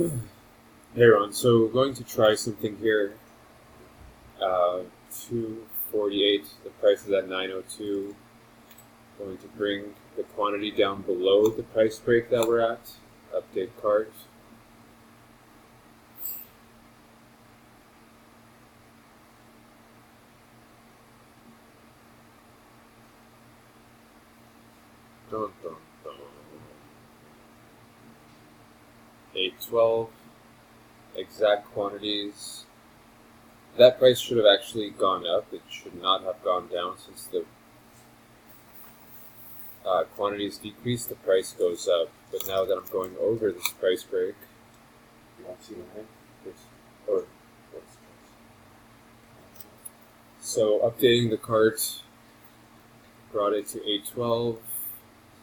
Hey Ron, so we're going to try something here. 248, the price is at 902. Going to bring the quantity down below the price break that we're at. Update cart. Dun, dun, dun. 812. Exact quantities. That price should have actually gone up. It should not have gone down since the quantities decrease, the price goes up. But now that I'm going over this price break, you want to see the line? Or what's so updating the cart brought it to 812.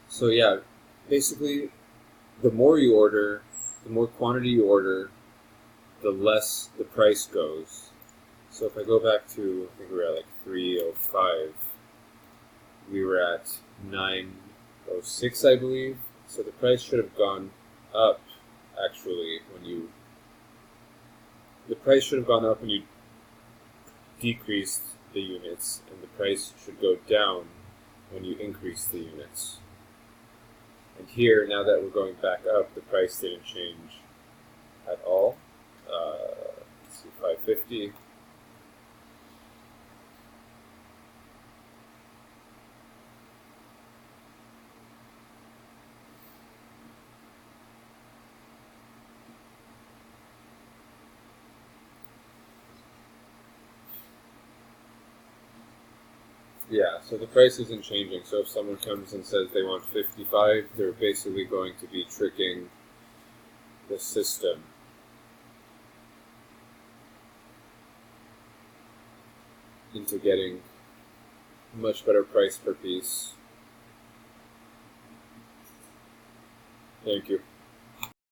So yeah, basically, the more you order, the more quantity you order, the less the price goes. So if I go back to, I think we were at like 305, we were at 906, I believe. So the price should have gone up, actually, the price should have gone up when you decreased the units, and the price should go down when you increase the units. And here, now that we're going back up, the price didn't change at all. Let's see, 550. Yeah, so the price isn't changing. So if someone comes and says they want 55, they're basically going to be tricking the system. Into getting a much better price per piece. Thank you.